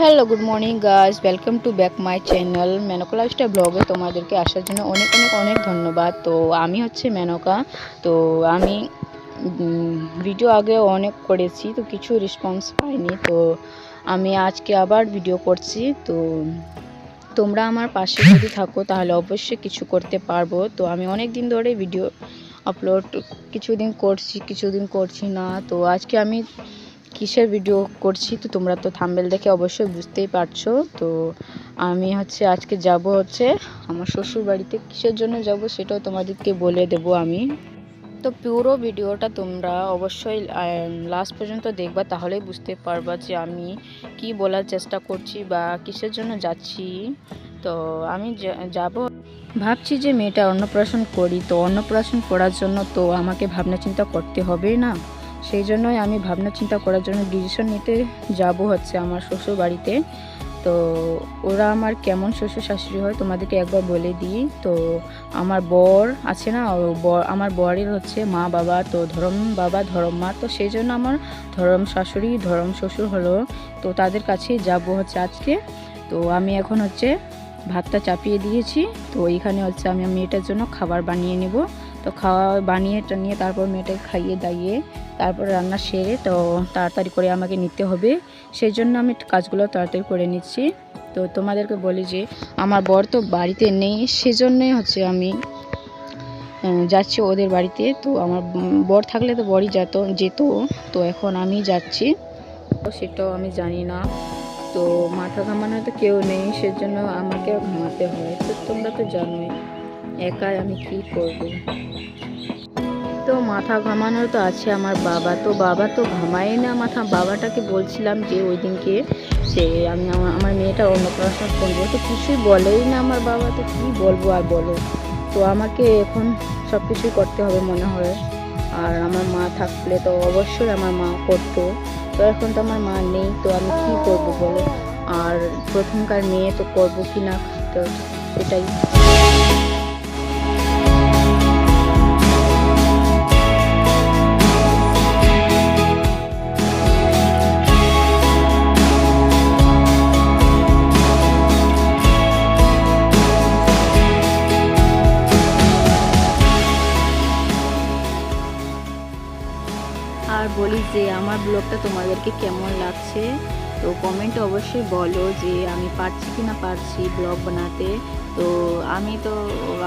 Hello, good morning guys, welcome to back my channel Menka lifestyle ব্লগে তোমাদেরকে আসার জন্য অনেক অনেক অনেক ধন্যবাদ। তো আমি হচ্ছে মেনকা। তো আমি ভিডিও আগে অনেক করেছি, তো কিছু রেসপন্স পাইনি। তো আমি আজকে আবার ভিডিও করছি। তো তোমরা আমার পাশে যদি থাকো তাহলে অবশ্যই কিছু করতে পারবো। তো আমি অনেক দিন ধরে ভিডিও আপলোড কিছুদিন করছি, কিছুদিন করছি না। তো আজকে আমি কিসের ভিডিও করছি তো তোমরা তো থাম্বনেল দেখে অবশ্যই বুঝতেই পারছো। তো আমি হচ্ছে আজকে যাব হচ্ছে আমার শ্বশুর বাড়িতে। কিসের জন্য যাব সেটাও তোমাদেরকে বলে দেব আমি। তো পুরো ভিডিওটা তোমরা অবশ্যই লাস্ট পর্যন্ত দেখবা, তাহলেই বুঝতে পারবা যে আমি কি বলার চেষ্টা করছি বা কিসের জন্য যাচ্ছি। তো আমি যাব, ভাবছি যে মেয়েটা অন্নপ্রাশন করি। তো অন্নপ্রাশন করার জন্য তো আমাকে ভাবনা চিন্তা করতে হবে না, সেই জন্যই আমি ভাবনা চিন্তা করার জন্য ডিসিশন নিতে যাব হচ্ছে আমার শ্বশুর বাড়িতে। তো ওরা আমার কেমন শ্বশুর শাশুড়ি হয় তোমাদেরকে একবার বলে দিই। তো আমার বর আছে না, আমার বরের হচ্ছে মা বাবা, তো ধরম বাবা ধরম মা, তো সেই জন্য আমার ধরম শাশুড়ি ধরম শ্বশুর হলো। তো তাদের কাছেই যাব হচ্ছে আজকে। তো আমি এখন হচ্ছে ভাতটা চাপিয়ে দিয়েছি। তো এইখানে হচ্ছে আমি মেয়েটার জন্য খাবার বানিয়ে নেব। তো খাওয়া বানিয়ে নিয়ে তারপর মেয়েটাকে খাইয়ে দাইয়ে তারপর রান্না সেরে তো তাড়াতাড়ি করে আমাকে নিতে হবে, সেই জন্য আমি কাজগুলো তাড়াতাড়ি করে নিচ্ছি। তো তোমাদেরকে বলি যে আমার বর তো বাড়িতে নেই, সেজন্যই হচ্ছে আমি যাচ্ছি ওদের বাড়িতে। তো আমার বর থাকলে তো বরই যেত। তো এখন আমি যাচ্ছি, তো সেটাও আমি জানি না। তো মাথা ঘামানো তো কেউ নেই, সেজন্য আমাকে ঘামাতে হয়। তো তোমরা তো জানোই একাই আমি কি করব। তো মাথা ঘামানোর তো আছে আমার বাবা, তো বাবা তো ঘামায় না মাথা। বাবাটাকে বলছিলাম যে ওই দিনকে যে আমি আমার মেয়েটা অন্নপ্রাশন করবো, তো কিছুই বলেই না আমার বাবা। তো কী বলবো আর বলো। তো আমাকে এখন সব কিছুই করতে হবে মনে হয়। আর আমার মা থাকলে তো অবশ্যই আমার মা করতো। তো এখন তো আমার মা নেই, তো আমি কি করব বলো। আর প্রথমকার মেয়ে তো করবো কি না, তো এটাই। আর বলি যে আমার ব্লগটা তোমাদেরকে কেমন লাগছে, তো কমেন্টে অবশ্যই বলো যে আমি পারছি কি না পারছি ব্লগ বানাতে। তো আমি তো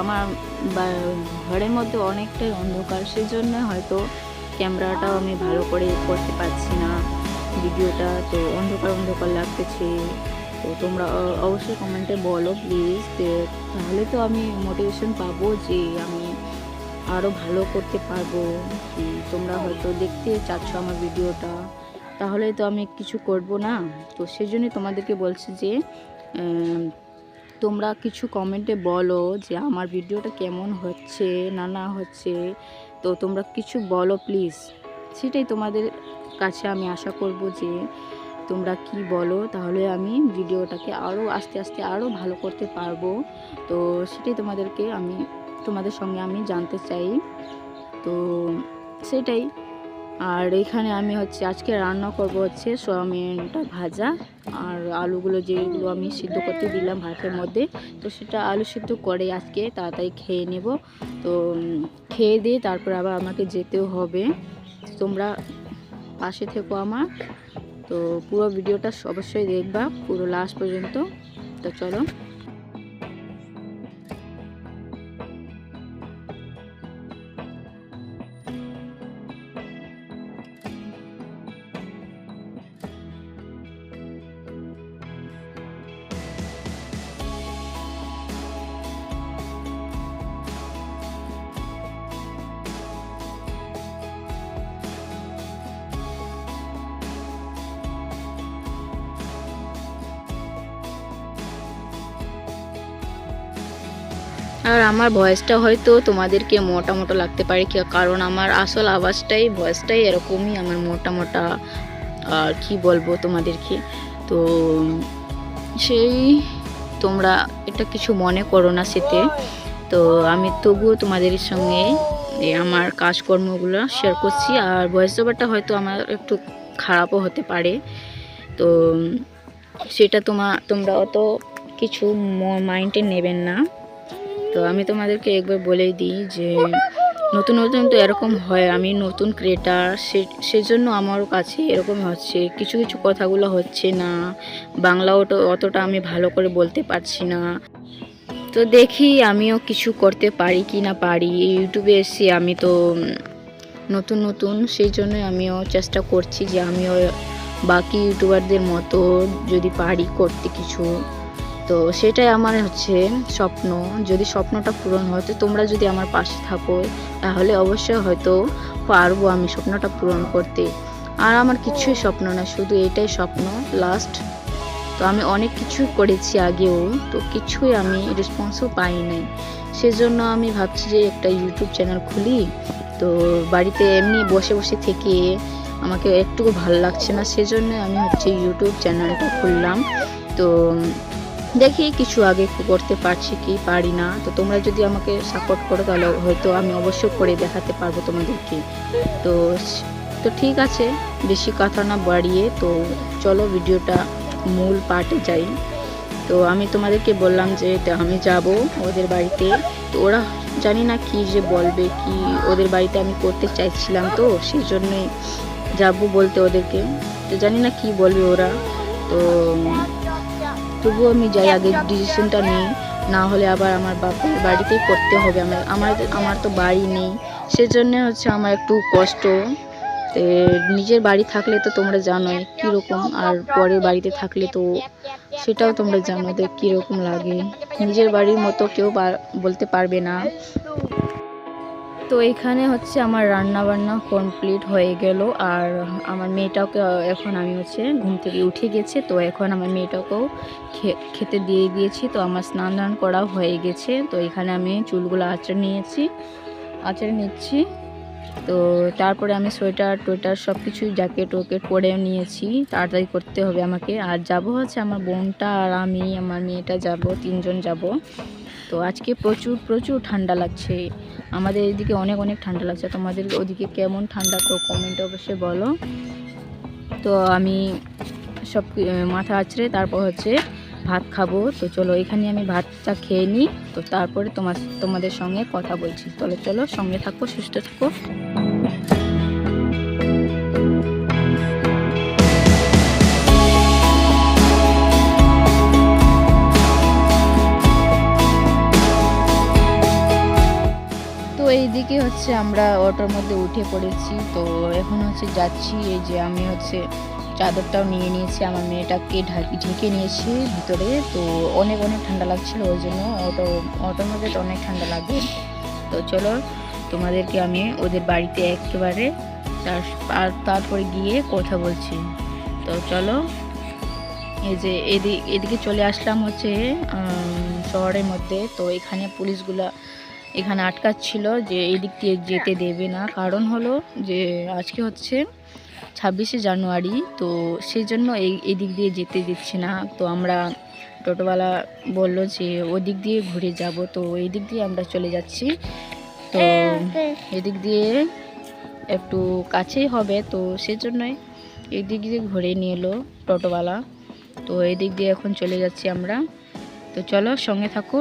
আমার ঘরের মধ্যে অনেকটাই অন্ধকার, সেজন্য হয়তো ক্যামেরাটাও আমি ভালো করে করতে পারছি না ভিডিওটা, তো অন্ধকার অন্ধকার লাগতেছে। তো তোমরা অবশ্যই কমেন্টে বলো প্লিজ, তাহলে তো আমি মোটিভেশন পাবো যে আমি আরও ভালো করতে পারবো। কি তোমরা হয়তো দেখতে চাচ্ছ আমার ভিডিওটা, তাহলে তো আমি কিছু করব না। তো সেই জন্যই তোমাদেরকে বলছি যে তোমরা কিছু কমেন্টে বলো যে আমার ভিডিওটা কেমন হচ্ছে না হচ্ছে। তো তোমরা কিছু বলো প্লিজ, সেটাই তোমাদের কাছে আমি আশা করব যে তোমরা কি বলো, তাহলে আমি ভিডিওটাকে আরও আস্তে আস্তে আরও ভালো করতে পারবো। তো সেটাই তোমাদের সঙ্গে আমি জানতে চাই। তো সেটাই। আর এখানে আমি হচ্ছে আজকে রান্না করব হচ্ছে সয়াবিনটা ভাজা, আর আলুগুলো যেগুলো আমি সিদ্ধ করতে দিলাম ভাতের মধ্যে, তো সেটা আলু সিদ্ধ করে আজকে তাড়াতাড়ি খেয়ে নেব। তো খেয়ে দিয়ে তারপর আবার আমাকে যেতেও হবে। তোমরা পাশে থেকো আমার। তো পুরো ভিডিওটা অবশ্যই দেখবা পুরো লাস্ট পর্যন্ত। তো চলো। আর আমার ভয়েসটা হয়তো তোমাদেরকে মোটা মোটা লাগতে পারে, কারণ আমার আসল ভয়েসটাই এরকমই, আমার মোটা মোটা। আর কি বলবো তোমাদেরকে। তো সেই তোমরা এটা কিছু মনে করো না সেতে। তো আমি তবুও তোমাদের সঙ্গে আমার কাজকর্মগুলো শেয়ার করছি। আর ভয়েস ওভারটা হয়তো আমার একটু খারাপও হতে পারে। তো সেটা তোমরা অত কিছু মাইন্ডে নেবেন না। তো আমি তোমাদেরকে একবার বলেই দিই যে নতুন নতুন তো এরকম হয়, আমি নতুন ক্রিয়েটার, সেজন্য আমার কাছে এরকম হচ্ছে, কিছু কিছু কথাগুলো হচ্ছে না, বাংলা অতটা আমি ভালো করে বলতে পারছি না। তো দেখি আমিও কিছু করতে পারি কি না পারি। ইউটিউবে এসে আমি তো নতুন নতুন, সেই জন্যই আমিও চেষ্টা করছি যে আমিও বাকি ইউটিউবারদের মতো যদি পারি করতে কিছু। তো সেটাই আমার হচ্ছে স্বপ্ন। যদি স্বপ্নটা পূরণ হয়, তো তোমরা যদি আমার পাশে থাকো তাহলে অবশ্যই হয়তো পারবো আমি স্বপ্নটা পূরণ করতে। আর আমার কিছুই স্বপ্ন না, শুধু এটাই স্বপ্ন লাস্ট। তো আমি অনেক কিছু করেছি আগেও, তো কিছুই আমি রেসপন্সও পাই নাই। সেজন্য আমি ভাবছি যে একটা ইউটিউব চ্যানেল খুলি। তো বাড়িতে এমনি বসে বসে থেকে আমাকে একটুকু ভালো লাগছে না, সেজন্য আমি হচ্ছে ইউটিউব চ্যানেলটা খুললাম। তো দেখি কিছু আগে করতে পারছি কি পারি না। তো তোমরা যদি আমাকে সাপোর্ট করো তাহলে হয়তো আমি অবশ্যই করে দেখাতে পারবো তোমাদেরকে। তো তো ঠিক আছে, বেশি কথা না বাড়িয়ে তো চলো ভিডিওটা মূল পার্টে যাই। তো আমি তোমাদেরকে বললাম যে আমি যাব ওদের বাড়িতে। তো ওরা জানি না কি যে বলবে, কি ওদের বাড়িতে আমি করতে চাইছিলাম, তো সেই জন্যই যাবো বলতে ওদেরকে। তো জানি না কি বলবে ওরা। তো তবুও আমি যাই, আগে ডিসিশনটা নিই, না হলে আবার আমার বাপের বাড়িতেই করতে হবে। আমার তো বাড়ি নেই, সেজন্য হচ্ছে আমার একটু কষ্ট। তো নিজের বাড়ি থাকলে তো তোমরা জানোই কীরকম, আর পরের বাড়িতে থাকলে তো সেটাও তোমরা জানো যে কীরকম লাগে। নিজের বাড়ির মতো কেউ বলতে পারবে না। তো এখানে হচ্ছে আমার রান্না বান্না কমপ্লিট হয়ে গেল, আর আমার মেয়েটাকে এখন আমি হচ্ছে ঘুম থেকে উঠে গেছে। তো এখন আমার মেয়েটাকেও খেতে দিয়ে দিয়েছি। তো আমার স্নান দান করা হয়ে গেছে। তো এখানে আমি চুলগুলো আঁচড়ে নিচ্ছি। তো তারপরে আমি সোয়েটার টোয়েটার সব কিছুই জ্যাকেট ওকেট পরে নিয়েছি, তাড়াতাড়ি করতে হবে আমাকে। আর যাব হচ্ছে আমার বোনটা আর আমি, আমার মেয়েটা যাব, 3 জন যাব। তো আজকে প্রচুর প্রচুর ঠান্ডা লাগছে, আমাদের এদিকে অনেক অনেক ঠান্ডা লাগছে। তোমাদের ওদিকে কেমন ঠান্ডা তো কমেন্টে অবশ্যই বলো। তো আমি সব মাথা আঁচড়ে তারপর হচ্ছে ভাত খাবো। তো চলো এখানে আমি ভাতটা খেয়ে নিই, তো তারপরে তোমাদের সঙ্গে কথা বলছি। চলো সঙ্গে থাকো, সুস্থ থাকো। তো এইদিকে হচ্ছে আমরা অটোর মধ্যে উঠে পড়েছি। তো এখন হচ্ছে যাচ্ছি, এই যে আমি হচ্ছে চাদরটাও নিয়ে নিয়েছি, আমার মেয়েটাকে ঢেকে নিয়েছি ভিতরে। তো অনেক অনেক ঠান্ডা লাগছিল, ওই জন্য অটোর মধ্যে তো অনেক ঠান্ডা লাগে। তো চলো তোমাদেরকে আমি ওদের বাড়িতে একেবারে তারপরে গিয়ে কথা বলছি। তো চলো, এই যে এদিকে চলে আসলাম হচ্ছে শহরের মধ্যে। তো এখানে পুলিশগুলা এখানে আটকাচ্ছিল যে এই দিক দিয়ে যেতে দেবে না, কারণ হলো যে আজকে হচ্ছে 26শে জানুয়ারি। তো সেই জন্য এই দিক দিয়ে যেতে দিচ্ছে না। তো আমরা টোটোওয়ালা বললো যে ওই দিক দিয়ে ঘুরে যাব, তো এই দিক দিয়ে আমরা চলে যাচ্ছি। তো এদিক দিয়ে একটু কাছেই হবে, তো সেজন্যই এই দিক দিয়ে ঘুরে নিয়ে এলো টোটোওয়ালা। তো এই দিক দিয়ে এখন চলে যাচ্ছি আমরা। তো চলো সঙ্গে থাকো।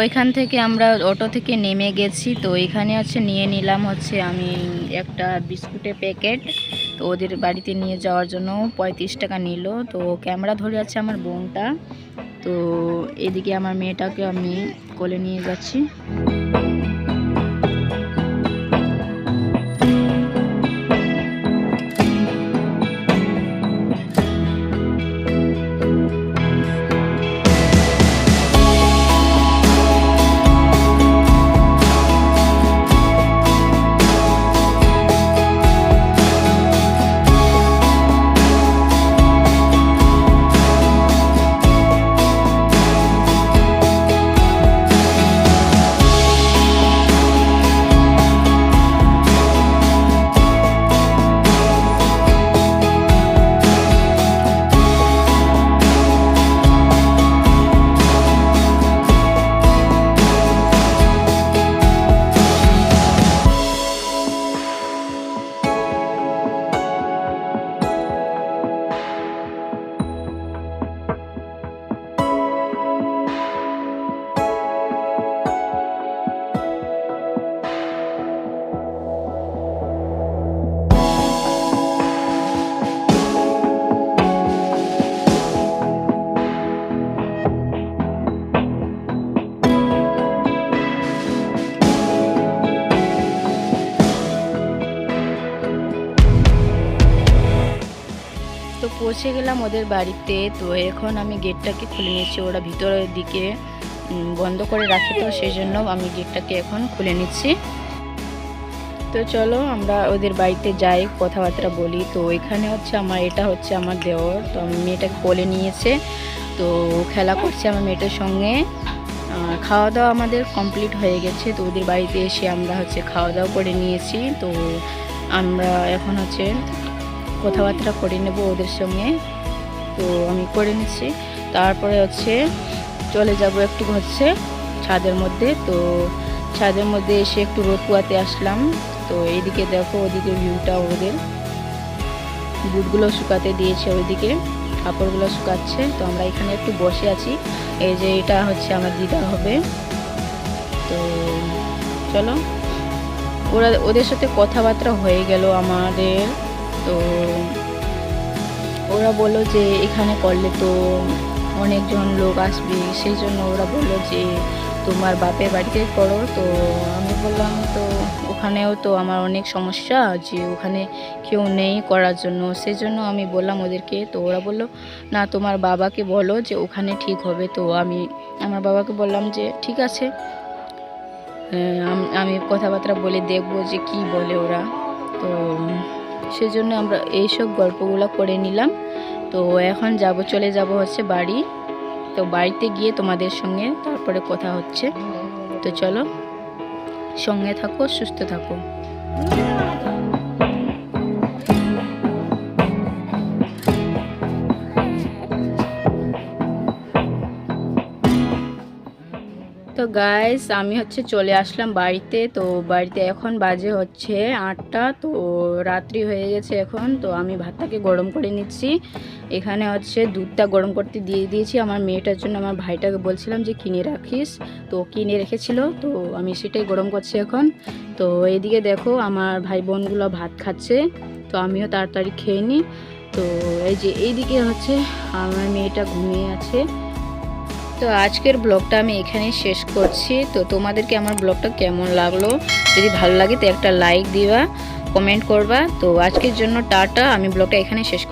এখান থেকে আমরা অটো থেকে নেমে গেছি। তো এখানে হচ্ছে নিয়ে নিলাম হচ্ছে আমি একটা বিস্কুটের প্যাকেট। তো ওদের বাড়িতে নিয়ে যাওয়ার জন্য 35 টাকা নিল। তো ক্যামেরা ধরে আছে আমার বোনটা। তো এদিকে আমার মেয়েটাকে আমি কোলে নিয়ে যাচ্ছি। তো পৌঁছে গেলাম ওদের বাড়িতে। তো এখন আমি গেটটাকে খুলে নিচ্ছি, ওরা ভিতরের দিকে বন্ধ করে রাখে, তো সেই জন্য আমি গেটটাকে এখন খুলে নিচ্ছি। তো চলো আমরা ওদের বাড়িতে যাই, কথাবার্তা বলি। তো এখানে হচ্ছে এটা হচ্ছে আমার দেওর। তো আমি মেয়েটাকে কোলে নিয়েছে, তো খেলা করছে আমার মেয়েটার সঙ্গে। খাওয়া দাওয়া আমাদের কমপ্লিট হয়ে গেছে। তো ওদের বাড়িতে এসে আমরা হচ্ছে খাওয়া দাওয়া করে নিয়েছি। তো আমরা এখন হচ্ছে কথাবার্তা করে নেব ওদের সঙ্গে। তো আমি করে নিচ্ছি, তারপরে হচ্ছে চলে যাব একটু হচ্ছে ছাদের মধ্যে। তো ছাদের মধ্যে এসে একটু রোদ পোয়াতে আসলাম। তো এইদিকে দেখো ওদিকে ভিউটা, ওদের বুটগুলো শুকাতে দিয়েছে, ওইদিকে কাপড়গুলো শুকাচ্ছে। তো আমরা এখানে একটু বসে আছি। এই যে এটা হচ্ছে আমার দিদা হবে। তো চলো ওদের সাথে কথাবার্তা হয়ে গেল আমাদের। তো ওরা বললো যে এখানে করলে তো অনেকজন লোক আসবে, সেই জন্য ওরা বললো যে তোমার বাপের বাড়িতে করো। তো আমি বললাম তো ওখানেও তো আমার অনেক সমস্যা, যে ওখানে কেউ নেই করার জন্য, সেই জন্য আমি বললাম ওদেরকে। তো ওরা বললো না, তোমার বাবাকে বলো যে ওখানে ঠিক হবে। তো আমি আমার বাবাকে বললাম যে ঠিক আছে, আমি কথাবার্তা বলে দেখবো যে কি বলে ওরা। তো সেজন্য আমরা এইসব গল্পগুলো করে নিলাম। তো এখন চলে যাব হচ্ছে বাড়ি। তো বাড়িতে গিয়ে তোমাদের সঙ্গে তারপরে কথা হচ্ছে। তো চলো, সঙ্গে থাকো, সুস্থ থাকো। তো গাইস আমি হচ্ছে চলে আসলাম বাড়িতে। তো বাড়িতে এখন বাজে হচ্ছে 8টা। তো রাত্রি হয়ে গেছে এখন। তো আমি ভাতটাকে গরম করে নিচ্ছি। এখানে হচ্ছে দুধটা গরম করতে দিয়ে দিয়েছি আমার মেয়েটার জন্য। আমার ভাইটাকে বলছিলাম যে কিনে রাখিস, তো কিনে রেখেছিল। তো আমি সেটাই গরম করছি এখন। তো এদিকে দেখো আমার ভাই বোনগুলো ভাত খাচ্ছে, তো আমিও তাড়াতাড়ি খেয়ে নিই। তো এই যে এইদিকে হচ্ছে আমার মেয়েটা ঘুমিয়ে আছে। তো আজকের ব্লগটা আমি এখানেই শেষ করছি। তো তোমাদেরকে আমার ব্লগটা কেমন লাগলো, যদি ভালো লাগে তো একটা লাইক দিবা, কমেন্ট করবা। তো আজকের জন্য টাটা, আমি ব্লগটা এখানে শেষ